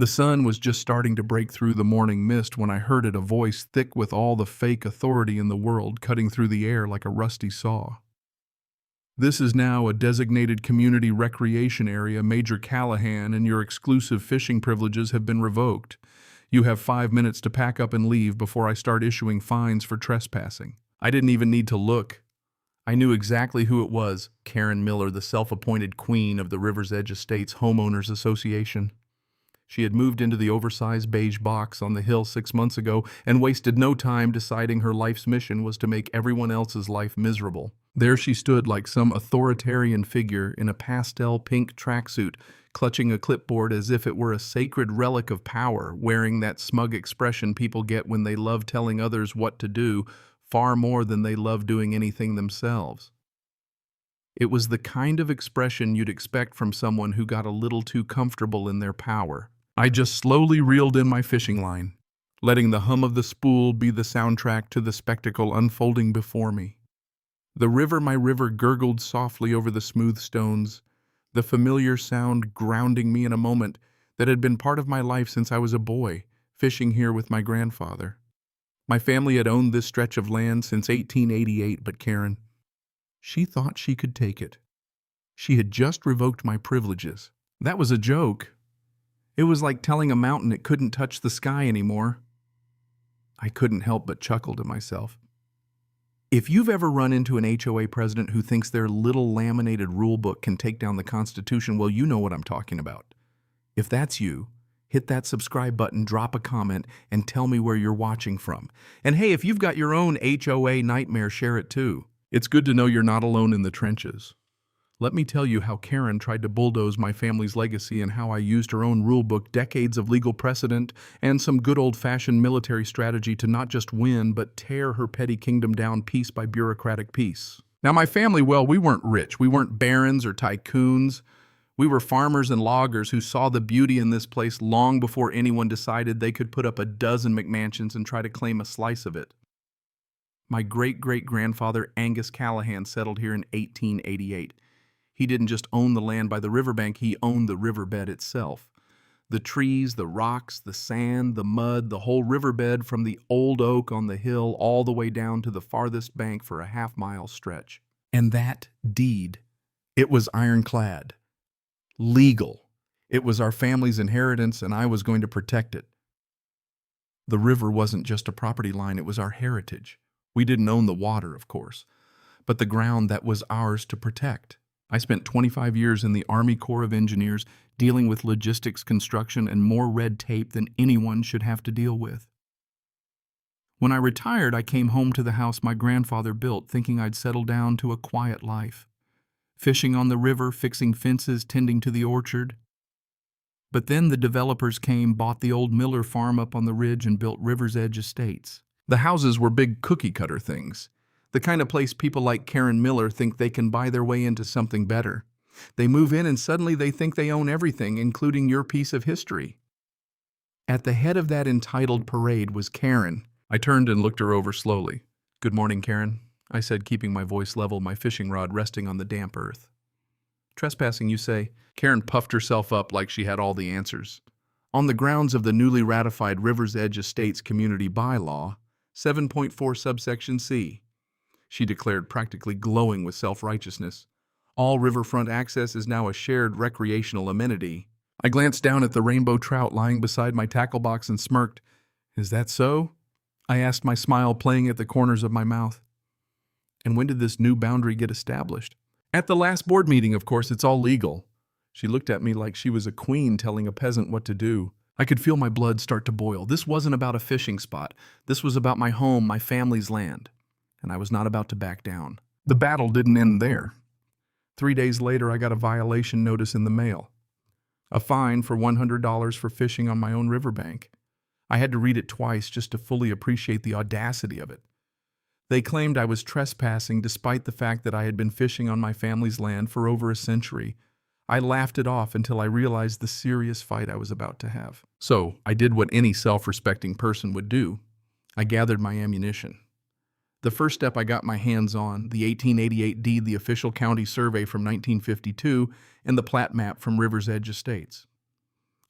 The sun was just starting to break through the morning mist when I heard it, a voice thick with all the fake authority in the world cutting through the air like a rusty saw. "This is now a designated community recreation area, Major Callahan, and your exclusive fishing privileges have been revoked. You have 5 minutes to pack up and leave before I start issuing fines for trespassing." I didn't even need to look. I knew exactly who it was, Karen Miller, the self-appointed queen of the River's Edge Estates Homeowners Association. She had moved into the oversized beige box on the hill 6 months ago and wasted no time deciding her life's mission was to make everyone else's life miserable. There she stood like some authoritarian figure in a pastel pink tracksuit, clutching a clipboard as if it were a sacred relic of power, wearing that smug expression people get when they love telling others what to do, far more than they love doing anything themselves. It was the kind of expression you'd expect from someone who got a little too comfortable in their power. I just slowly reeled in my fishing line, letting the hum of the spool be the soundtrack to the spectacle unfolding before me. My river gurgled softly over the smooth stones, the familiar sound grounding me in a moment that had been part of my life since I was a boy, fishing here with my grandfather. My family had owned this stretch of land since 1888, but Karen, she thought she could take it. She had just revoked my privileges. That was a joke. It was like telling a mountain it couldn't touch the sky anymore. I couldn't help but chuckle to myself. If you've ever run into an HOA president who thinks their little laminated rule book can take down the Constitution, well, you know what I'm talking about. If that's you, hit that subscribe button, drop a comment, and tell me where you're watching from. And hey, if you've got your own HOA nightmare, share it too. It's good to know you're not alone in the trenches. Let me tell you how Karen tried to bulldoze my family's legacy and how I used her own rulebook, decades of legal precedent, and some good old-fashioned military strategy to not just win, but tear her petty kingdom down piece by bureaucratic piece. Now, my family, well, we weren't rich. We weren't barons or tycoons. We were farmers and loggers who saw the beauty in this place long before anyone decided they could put up a dozen McMansions and try to claim a slice of it. My great-great-grandfather Angus Callahan settled here in 1888. He didn't just own the land by the riverbank, he owned the riverbed itself. The trees, the rocks, the sand, the mud, the whole riverbed from the old oak on the hill all the way down to the farthest bank for a half-mile stretch. And that deed, it was ironclad. Legal. It was our family's inheritance, and I was going to protect it. The river wasn't just a property line, it was our heritage. We didn't own the water, of course, but the ground that was ours to protect. I spent 25 years in the Army Corps of Engineers dealing with logistics, construction, and more red tape than anyone should have to deal with. When I retired, I came home to the house my grandfather built, thinking I'd settle down to a quiet life. Fishing on the river, fixing fences, tending to the orchard. But then the developers came, bought the old Miller farm up on the ridge, and built River's Edge Estates. The houses were big cookie-cutter things. The kind of place people like Karen Miller think they can buy their way into something better. They move in and suddenly they think they own everything, including your piece of history. At the head of that entitled parade was Karen. I turned and looked her over slowly. "Good morning, Karen," I said, keeping my voice level, my fishing rod resting on the damp earth. "Trespassing, you say?" Karen puffed herself up like she had all the answers. "On the grounds of the newly ratified River's Edge Estates Community Bylaw, 7.4 subsection C. She declared, practically glowing with self-righteousness. "All riverfront access is now a shared recreational amenity." I glanced down at the rainbow trout lying beside my tackle box and smirked. "Is that so?" I asked, my smile playing at the corners of my mouth. "And when did this new boundary get established?" "At the last board meeting, of course. It's all legal." She looked at me like she was a queen telling a peasant what to do. I could feel my blood start to boil. This wasn't about a fishing spot. This was about my home, my family's land. And I was not about to back down. The battle didn't end there. 3 days later, I got a violation notice in the mail. A fine for $100 for fishing on my own riverbank. I had to read it twice just to fully appreciate the audacity of it. They claimed I was trespassing despite the fact that I had been fishing on my family's land for over a century. I laughed it off until I realized the serious fight I was about to have. So I did what any self-respecting person would do. I gathered my ammunition. The first step I got my hands on, the 1888 deed, the official county survey from 1952, and the plat map from River's Edge Estates.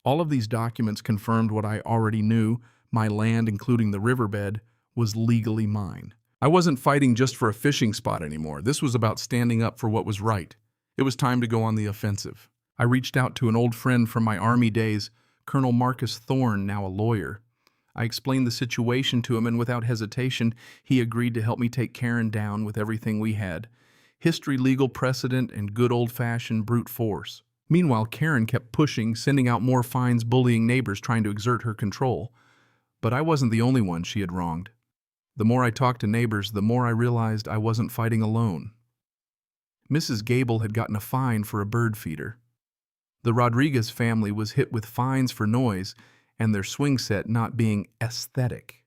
All of these documents confirmed what I already knew: my land, including the riverbed, was legally mine. I wasn't fighting just for a fishing spot anymore. This was about standing up for what was right. It was time to go on the offensive. I reached out to an old friend from my Army days, Colonel Marcus Thorne, now a lawyer. I explained the situation to him, and without hesitation, he agreed to help me take Karen down with everything we had: history, legal precedent, and good old-fashioned brute force. Meanwhile, Karen kept pushing, sending out more fines, bullying neighbors, trying to exert her control. But I wasn't the only one she had wronged. The more I talked to neighbors, the more I realized I wasn't fighting alone. Mrs. Gable had gotten a fine for a bird feeder. The Rodriguez family was hit with fines for noise and their swing set not being aesthetic.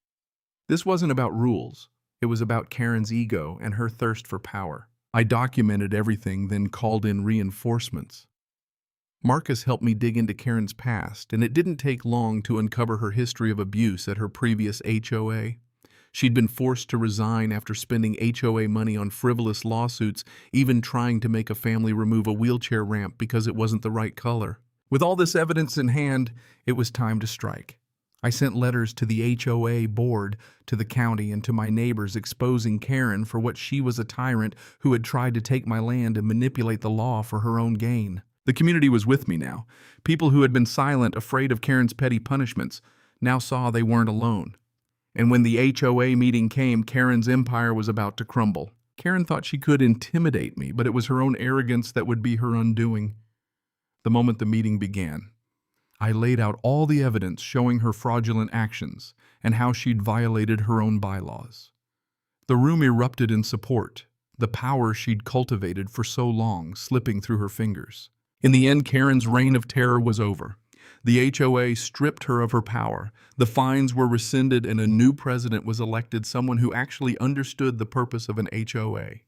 This wasn't about rules. It was about Karen's ego and her thirst for power. I documented everything, then called in reinforcements. Marcus helped me dig into Karen's past, and it didn't take long to uncover her history of abuse at her previous HOA. She'd been forced to resign after spending HOA money on frivolous lawsuits, even trying to make a family remove a wheelchair ramp because it wasn't the right color. With all this evidence in hand, it was time to strike. I sent letters to the HOA board, to the county, and to my neighbors exposing Karen for what she was: a tyrant who had tried to take my land and manipulate the law for her own gain. The community was with me now. People who had been silent, afraid of Karen's petty punishments, now saw they weren't alone. And when the HOA meeting came, Karen's empire was about to crumble. Karen thought she could intimidate me, but it was her own arrogance that would be her undoing. The moment the meeting began, I laid out all the evidence showing her fraudulent actions and how she'd violated her own bylaws. The room erupted in support, the power she'd cultivated for so long slipping through her fingers. In the end, Karen's reign of terror was over. The HOA stripped her of her power. The fines were rescinded and a new president was elected, someone who actually understood the purpose of an HOA.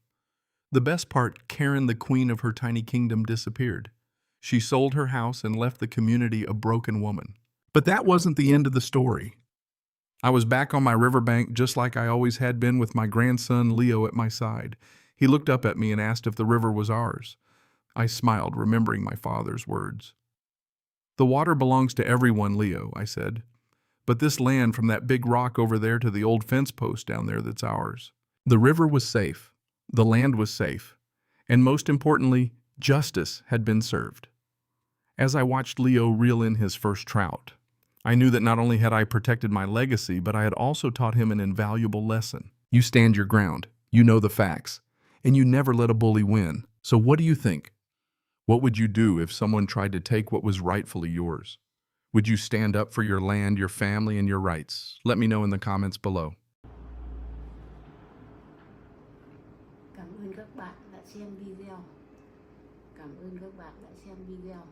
The best part: Karen, the queen of her tiny kingdom, disappeared. She sold her house and left the community a broken woman. But that wasn't the end of the story. I was back on my riverbank just like I always had been, with my grandson Leo at my side. He looked up at me and asked if the river was ours. I smiled, remembering my father's words. "The water belongs to everyone, Leo," I said. "But this land, from that big rock over there to the old fence post down there, that's ours." The river was safe. The land was safe. And most importantly, justice had been served. As I watched Leo reel in his first trout, I knew that not only had I protected my legacy, but I had also taught him an invaluable lesson. You stand your ground, you know the facts, and you never let a bully win. So what do you think? What would you do if someone tried to take what was rightfully yours? Would you stand up for your land, your family, and your rights? Let me know in the comments below. Cảm ơn các bạn đã xem video. Cảm ơn các bạn đã xem video.